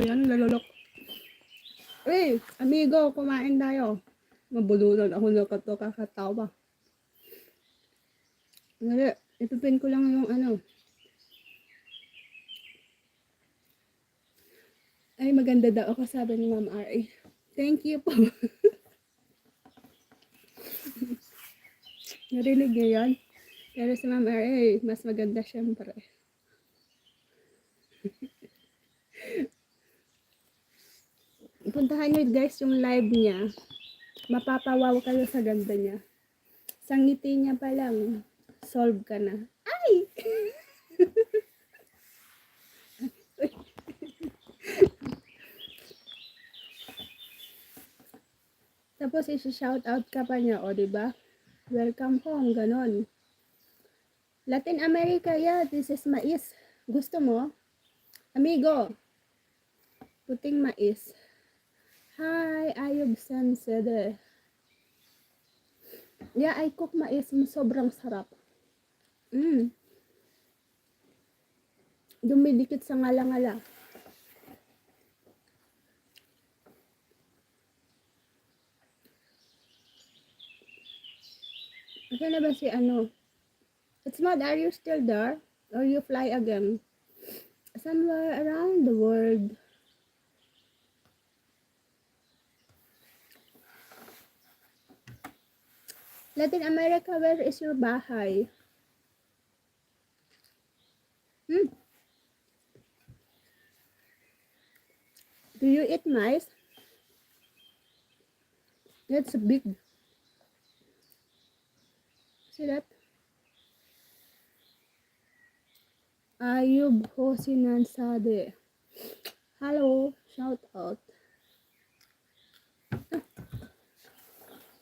yan, lalolok. Amigo, kumain tayo. Mabulunan ako na kakatawa. Ngali, itupin ko lang yung ano. Ay, maganda daw ako, sabi ni Ma'am R.A. Thank you po. Narinig niyo yan? Pero si Ma'am R.A, mas maganda syempre. Puntahan nyo guys yung live niya. Mapapawaw kayo sa ganda niya. Sa ngiti niya pa lang, solve ka na. Ay! Tapos isi-shout out ka pa niya, o diba? Welcome home, ganon. Latin America, yeah, this is mais. Gusto mo? Amigo, puting mais. Hi, Ayub Sansede. Yeah, I cook mais. Sobrang sarap. Dumidikit sa ngala-ngala. Okay na ba si ano? It's not, are you still there? Or you fly again? Somewhere around the world. Latin America, where is your bahay? Do you eat mice? It's big. See that? Ayub Hosinan Sade. Hello, shout out.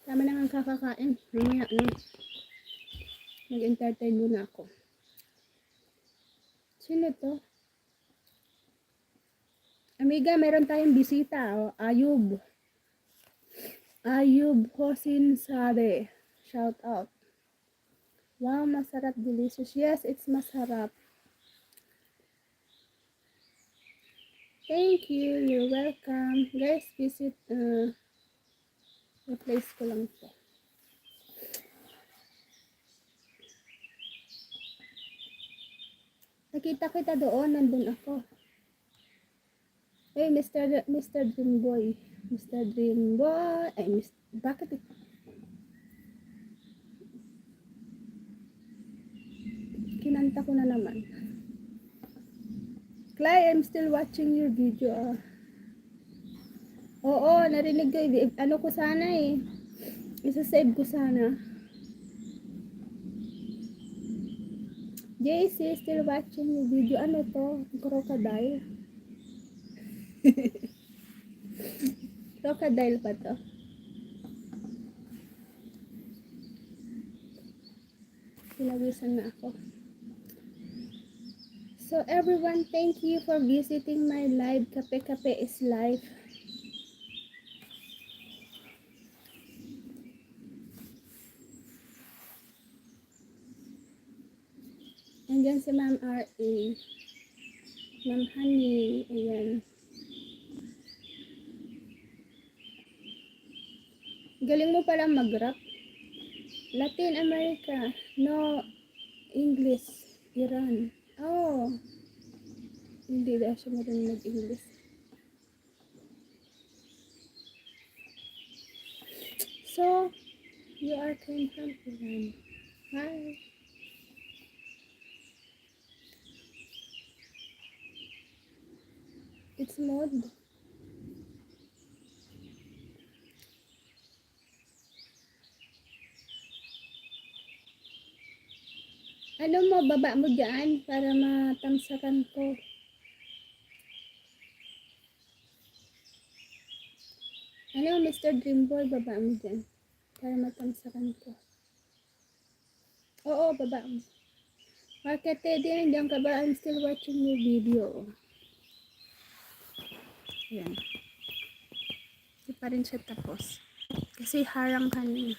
Tama na ang kakakain. Mamaya na. Mag-entertain muna ako. Sino to? Amiga, meron tayong bisita. Oh, Ayub. Ayub Hosin Sade. Shout out. Wow, masarap, delicious. Yes, it's masarap. Thank you. You're welcome. Guys, visit replace ko lang po. Nakita kita doon, nandun ako. Hey, Mr. Dreamboy. Mr. Dreamboy. Ay, bakit ito? Kinanta ko na naman. Clay, I'm still watching your video. Oo, narinig ko. Ano ko sana eh. Isa-save ko sana. JC, still watching your video. Ano to? Crocodile? Crocodile pa to? Pinawisan na ako. So everyone, thank you for visiting my live. Kape Kape is live. Andyan si Ma'am R.A. Ma'am Honey. Ayan. Galing mo palang mag-rap. Latin America. No. English. Iran. Oh. Hindi na siya marunong mag-English. So, you are came from Iran. Hi. It's mod. Ano mo, baba mo dyan para matamsakan ko. Ano, Mr. Dreamboy, baba mo dyan para matamsakan ko. Oo, baba mo. Market din, diyan ka ba? I'm still watching your video. Ayan. Hindi pa rin siya tapos. Kasi harang kanina.